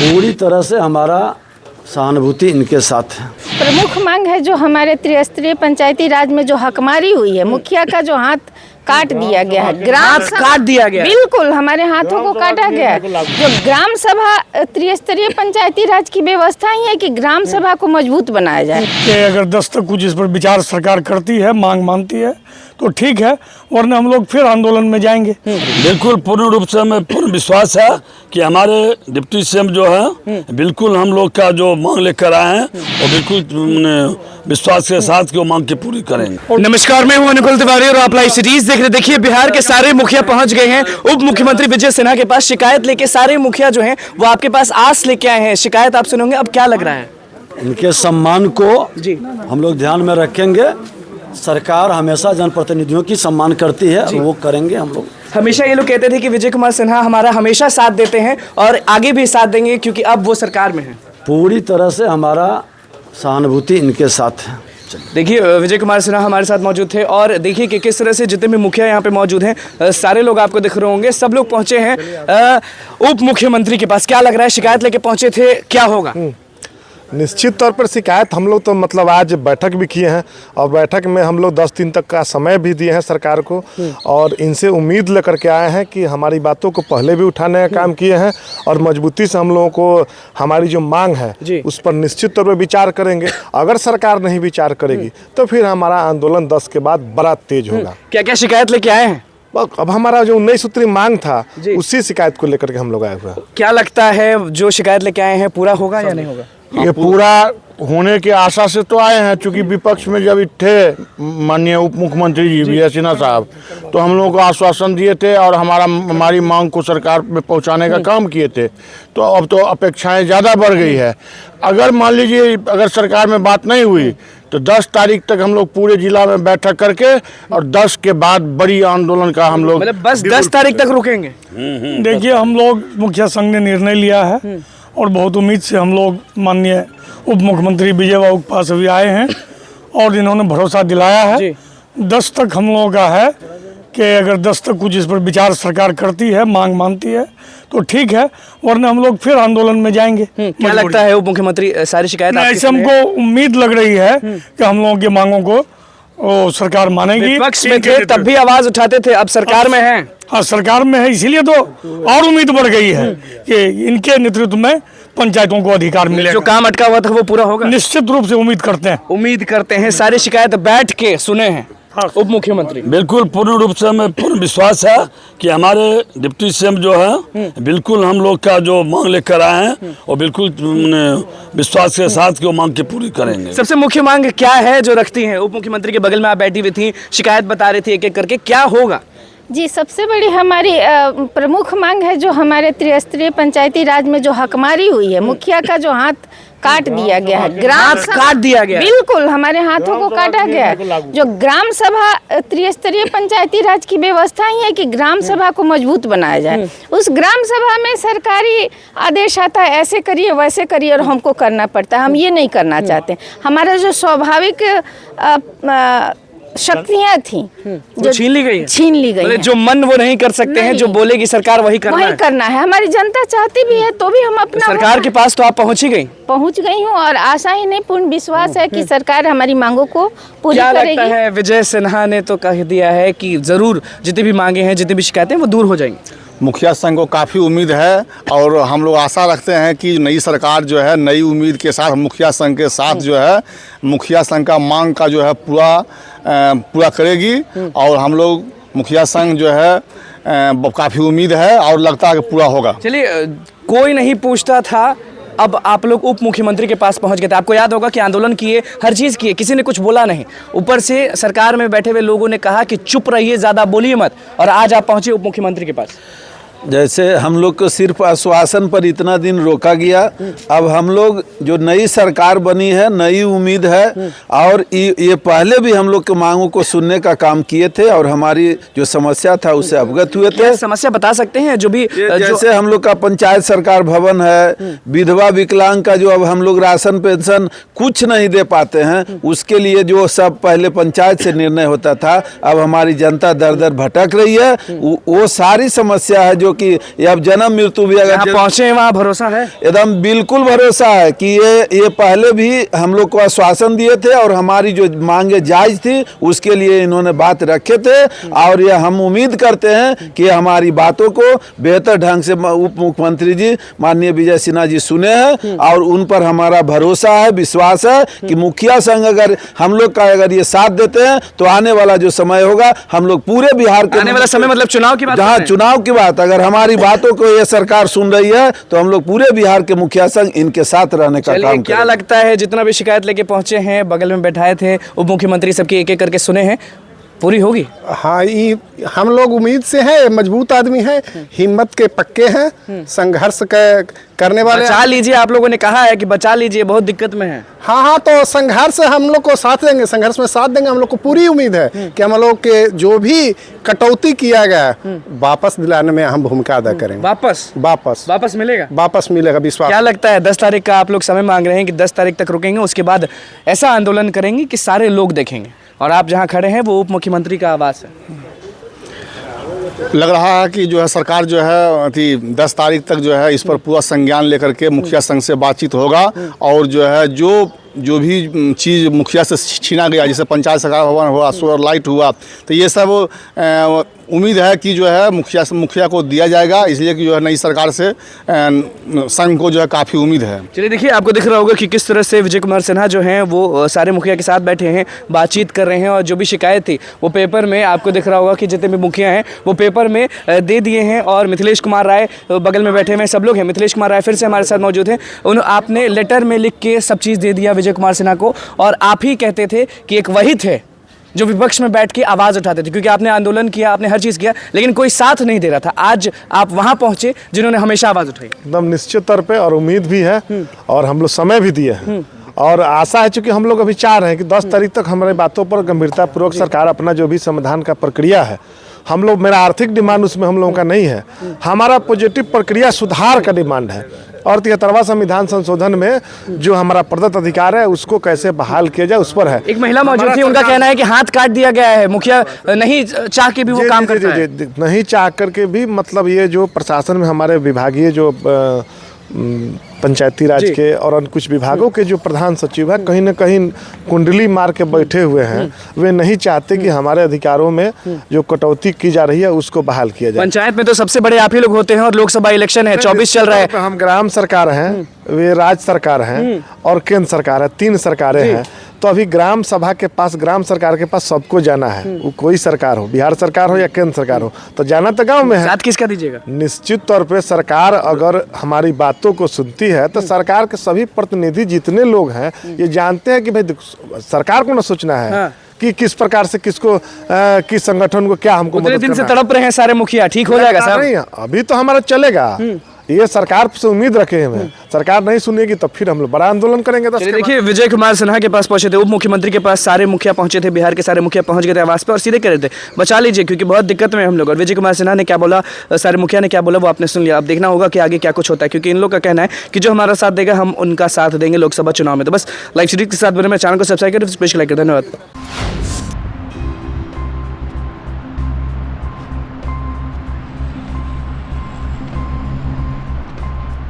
पूरी तरह से हमारा सहानुभूति इनके साथ है। प्रमुख मांग है जो हमारे त्रिस्तरीय पंचायती राज में जो हकमारी हुई है, मुखिया का जो हाथ काट दिया गया है, काट दिया गया, बिल्कुल हमारे हाथों को काटा गया है। जो ग्राम सभा त्रिस्तरीय पंचायती राज की व्यवस्था ही है कि ग्राम सभा को मजबूत बनाया जाए। कि अगर 10 तक कुछ इस पर विचार सरकार करती है, मांग मानती है तो ठीक है, वरना हम लोग फिर आंदोलन में जाएंगे। बिल्कुल पूर्ण रूप से हमें पूर्ण विश्वास है कि हमारे डिप्टी सीएम जो है बिल्कुल हम लोग का जो मांग लेकर आए हैं और बिल्कुल विश्वास के साथ वो मांग की पूरी करेंगे। नमस्कार, मैं हूं अनुकुल तिवारी और आप लाइव सिटीज देख रहे। देखिए, बिहार के सारे मुखिया पहुंच गए हैं उप मुख्यमंत्री विजय सिन्हा के पास शिकायत लेके। सारे मुखिया जो हैं वो आपके पास आस लेके आए हैं। शिकायत आप सुनोगे, अब क्या लग रहा है? इनके सम्मान को हम लोग ध्यान में रखेंगे। सरकार हमेशा जनप्रतिनिधियों की सम्मान करती है, वो करेंगे हम लोग। हमेशा ये लोग कहते थे कि विजय कुमार सिन्हा हमारा हमेशा साथ देते हैं और आगे भी साथ देंगे क्योंकि अब वो सरकार में है। पूरी तरह से हमारा सहानुभूति इनके साथ है। देखिए, विजय कुमार सिन्हा हमारे साथ मौजूद थे और देखिए कि किस तरह से जितने भी मुखिया यहाँ पे मौजूद हैं, सारे लोग आपको दिख रहे होंगे, सब लोग पहुंचे हैं उप मुख्यमंत्री के पास। क्या लग रहा है, शिकायत लेके पहुंचे थे, क्या होगा? निश्चित तौर पर शिकायत हम लोग तो मतलब आज बैठक भी किए हैं और बैठक में हम लोग 10 दिन तक का समय भी दिए हैं सरकार को और इनसे उम्मीद लेकर के आए हैं कि हमारी बातों को पहले भी उठाने का काम किए हैं और मजबूती से हम लोगों को हमारी जो मांग है उस पर निश्चित तौर पर विचार करेंगे। अगर सरकार नहीं विचार करेगी तो फिर हमारा आंदोलन 10 के बाद बड़ा तेज होगा। क्या क्या शिकायत लेके आए हैं? अब हमारा जो 19 सूत्री मांग था उसी शिकायत को लेकर के हम लोग आए हुए हैं। क्या लगता है जो शिकायत लेके आए हैं पूरा होगा या नहीं होगा? ये पूरा होने की आशा से तो आए हैं, चूंकि विपक्ष में जब थे माननीय उप मुख्यमंत्री जी विजय सिन्हा साहब, तो हम लोगों को आश्वासन दिए थे और हमारी मांग को सरकार में पहुंचाने का काम किए थे। तो अब तो अपेक्षाएं ज़्यादा बढ़ गई है। अगर मान लीजिए अगर सरकार में बात नहीं हुई तो 10 तारीख तक हम लोग पूरे जिला में बैठक करके और 10 के बाद बड़ी आंदोलन का हम लोग मतलब बस 10 तारीख तक रुकेंगे। देखिए, हम लोग मुखिया संघ ने निर्णय लिया है और बहुत उम्मीद से हम लोग माननीय उप मुख्यमंत्री विजय बाबू के पास अभी आए हैं और इन्होंने भरोसा दिलाया है 10 तक हम लोगों का है कि अगर 10 तक कुछ इस पर विचार सरकार करती है, मांग मानती है तो ठीक है, वरना हम लोग फिर आंदोलन में जाएंगे। क्या लगता है उप मुख्यमंत्री सारी शिकायत ऐसे हमको उम्मीद लग रही है कि हम लोगों की मांगों को सरकार मानेगी। विपक्ष में थे तब भी आवाज उठाते थे, अब सरकार में है। हाँ, सरकार में है, इसीलिए तो और उम्मीद बढ़ गई है कि इनके नेतृत्व में पंचायतों को अधिकार मिले। जो काम अटका हुआ था वो पूरा होगा, निश्चित रूप से उम्मीद करते हैं। सारी शिकायत बैठ के सुने हैं उप मुख्यमंत्री। बिल्कुल पूर्ण रूप से हमें पूर्ण विश्वास है कि हमारे डिप्टी सीएम जो है बिल्कुल हम लोग का जो मांग लेकर आए हैं और बिल्कुल विश्वास के साथ वो मांग की पूरी करेंगे। सबसे मुख्य मांग क्या है जो रखती हैं? उप मुख्यमंत्री के बगल में आप बैठी हुई थी, शिकायत बता रही थी एक एक करके, क्या होगा? जी, सबसे बड़ी हमारी प्रमुख मांग है जो हमारे त्रिस्तरीय पंचायती राज में जो हकमारी हुई है, मुखिया का जो हाथ काट दिया गया है, काट दिया गया, बिल्कुल हमारे हाथों को काटा गया है। जो ग्राम सभा त्रिस्तरीय पंचायती राज की व्यवस्था ही है कि ग्राम सभा को मजबूत बनाया जाए। उस ग्राम सभा में सरकारी आदेश आता है, ऐसे करिए वैसे करिए, और हमको करना पड़ता है। हम ये नहीं करना चाहते। हमारा जो स्वाभाविक शक्तियाँ थी जो छीन ली गई, जो मन वो नहीं कर सकते हैं, जो बोलेगी सरकार वही करना है। हमारी जनता चाहती भी है तो भी हम अपना सरकार के पास तो आप पहुंच गई हूँ और आशा ही नहीं, पूर्ण विश्वास है कि सरकार हमारी मांगों को पूरी करेगी। क्या लगता है, विजय सिन्हा ने तो कह दिया है कि जरूर जितनी भी मांगे हैं, जितनी भी शिकायतें वो दूर हो जाएंगी। मुखिया संघ को काफ़ी उम्मीद है और हम लोग आशा रखते हैं कि नई सरकार जो है नई उम्मीद के साथ मुखिया संघ के साथ जो है मुखिया संघ का मांग का जो है पूरा करेगी और हम लोग मुखिया संघ जो है काफ़ी उम्मीद है और लगता है कि पूरा होगा। चलिए, कोई नहीं पूछता था, अब आप लोग उप मुख्यमंत्री के पास पहुंच गए थे। आपको याद होगा कि आंदोलन किए, हर चीज़ किए, किसी ने कुछ बोला नहीं। ऊपर से सरकार में बैठे हुए लोगों ने कहा कि चुप रहिए, ज़्यादा बोलिए मत, और आज आप पहुंचे उप मुख्यमंत्री के पास। जैसे हम लोग को सिर्फ आश्वासन पर इतना दिन रोका गया, अब हम लोग जो नई सरकार बनी है, नई उम्मीद है और ये पहले भी हम लोग के मांगों को सुनने का काम किए थे और हमारी जो समस्या था उससे अवगत हुए थे। समस्या बता सकते हैं जो भी? जैसे हम लोग का पंचायत सरकार भवन है, विधवा विकलांग का जो अब हम लोग राशन पेंशन कुछ नहीं दे पाते हैं, उसके लिए जो सब पहले पंचायत से निर्णय होता था, अब हमारी जनता दर दर भटक रही है। वो सारी समस्या है जो जो कि ये अब जन्म मृत्यु भी जहाँ अगर पहुंचे हैं वहाँ भरोसा है? एकदम बिल्कुल भरोसा है कि ये पहले भी हम लोग को आश्वासन दिए थे और हमारी जो मांगे जायज थी उसके लिए इन्होंने बात रखे थे, और ये हम उम्मीद करते हैं कि हमारी बातों को बेहतर ढंग से उप मुख्यमंत्री जी माननीय विजय सिन्हा जी सुने हैं, और उन पर हमारा भरोसा है, विश्वास है कि मुखिया संघ अगर हम लोग का अगर ये साथ देते हैं तो आने वाला जो समय होगा हम लोग पूरे बिहार के आने वाला समय मतलब चुनाव की बात कर जहाँ रहे हैं? चुनाव की बात, अगर हमारी बातों को ये सरकार सुन रही है तो हम लोग पूरे बिहार के मुखिया संघ इनके साथ रहने का चलिए, काम क्या करेंगे। लगता है जितना भी शिकायत लेके पहुंचे हैं, बगल में बैठाए थे उप मुख्यमंत्री, सबकी एक एक करके सुने हैं, पूरी होगी? हाँ, ये हम लोग उम्मीद से हैं, मजबूत आदमी हैं, हिम्मत के पक्के हैं, संघर्ष करने वाले। बचा लीजिए, आप लोगों ने कहा है कि बचा लीजिए, बहुत दिक्कत में है। हाँ हाँ, तो संघर्ष हम लोग को साथ देंगे, संघर्ष में साथ देंगे। हम लोग को पूरी उम्मीद है कि हम लोग के जो भी कटौती किया गया वापस दिलाने में हम भूमिका अदा करेंगे। वापस मिलेगा? वापस मिलेगा, विश्वास। क्या लगता है 10 तारीख का आप लोग समय मांग रहे हैं कि 10 तारीख तक रुकेंगे, उसके बाद ऐसा आंदोलन करेंगे कि सारे लोग देखेंगे, और आप जहाँ खड़े हैं वो उप मुख्यमंत्री का आवास है? लग रहा है कि जो है सरकार जो है 10 तारीख तक जो है इस पर पूरा संज्ञान लेकर के मुखिया संघ से बातचीत होगा, और जो है जो भी चीज़ मुखिया से छीना गया, जैसे पंचायत सरकार भवन हुआ, सोलर लाइट हुआ, तो ये सब उम्मीद है कि जो है मुखिया को दिया जाएगा, इसलिए कि जो है नई सरकार से संघ को जो है काफ़ी उम्मीद है। चलिए देखिए, आपको दिख रहा होगा कि किस तरह से विजय कुमार सिन्हा जो हैं वो सारे मुखिया के साथ बैठे हैं, बातचीत कर रहे हैं, और जो भी शिकायत थी वो पेपर में, आपको दिख रहा होगा कि जितने भी मुखिया हैं वो पेपर में दे दिए हैं। और मिथिलेश कुमार राय बगल में बैठे हुए सब लोग हैं, मिथिलेश कुमार राय फिर से हमारे साथ मौजूद हैं। आपने लेटर में लिख के सब चीज़ दे दिया विजय कुमार सिन्हा को, और आप ही कहते थे कि एक वही थे जो विपक्ष में बैठ के आवाज़ उठाते थे, क्योंकि आपने आंदोलन किया, आपने हर चीज़ किया, लेकिन कोई साथ नहीं दे रहा था। आज आप वहाँ पहुँचे जिन्होंने हमेशा आवाज़ उठाई। एकदम निश्चित तौर पे, और उम्मीद भी है, और हम लोग समय भी दिए हैं, और आशा है, चूँकि हम लोग अभी चाह रहे हैं कि 10 तारीख तक हमारे बातों पर गंभीरतापूर्वक सरकार अपना जो भी समाधान का प्रक्रिया है, हम लोग, मेरा आर्थिक डिमांड उसमें हम लोगों का नहीं है, हमारा पॉजिटिव प्रक्रिया सुधार का डिमांड है, और 73वां संविधान संशोधन में जो हमारा प्रदत्त अधिकार है उसको कैसे बहाल किया जाए उस पर है। एक महिला मौजूद थी, उनका कहना है कि हाथ काट दिया गया है, मुखिया नहीं चाह के भी वो काम करता है। नहीं चाह करके भी, मतलब ये जो प्रशासन में हमारे विभागीय जो पंचायती राज के और कुछ विभागों के जो प्रधान सचिव है, कहीं ना कहीं कुंडली मार के बैठे हुए हैं, वे नहीं चाहते कि हमारे अधिकारों में जो कटौती की जा रही है उसको बहाल किया जाए। पंचायत में तो सबसे बड़े आप ही लोग होते हैं, और लोकसभा इलेक्शन है, 24 चल रहा है। हम ग्राम सरकार हैं, वे राज्य सरकार हैं, और केंद्र सरकार है, 3 सरकारें हैं। तो अभी ग्राम सभा के पास, ग्राम सरकार के पास सबको जाना है, वो कोई सरकार हो, बिहार सरकार हो या केंद्र सरकार हो, तो जाना तो गांव में है। साथ किसका दीजिएगा? निश्चित तौर पे सरकार अगर हमारी बातों को सुनती है तो सरकार के सभी प्रतिनिधि जितने लोग हैं ये जानते हैं कि भाई सरकार को ना सोचना है कि किस प्रकार से किसको किस संगठन को क्या हमको उतने दिन से तड़प रहे हैं सारे मुखिया, ठीक हो जाएगा साहब? अभी तो हमारा चलेगा, ये सरकार से उम्मीद रखे हैं, सरकार नहीं सुनेगी तो फिर हम लोग बड़ा आंदोलन करेंगे। देखिए, विजय कुमार सिन्हा के पास पहुंचे थे, उप मुख्यमंत्री के पास सारे मुखिया पहुंचे थे, बिहार के सारे मुखिया पहुंच गए थे आवास पे, और सीधे कह रहे थे बचा लीजिए क्योंकि बहुत दिक्कत में हम लोग। और विजय कुमार सिन्हा ने क्या बोला, सारे मुखिया ने क्या बोला, वो आपने सुन लिया। अब देखना होगा कि आगे क्या कुछ होता है, क्योंकि इन लोग का कहना है कि जो हमारा साथ देगा हम उनका साथ देंगे लोकसभा चुनाव में। तो बस लाइव सीरीज के साथ बने, मैं चैनल को सब्सक्राइब करें, स्पेशल लाइक करें। धन्यवाद।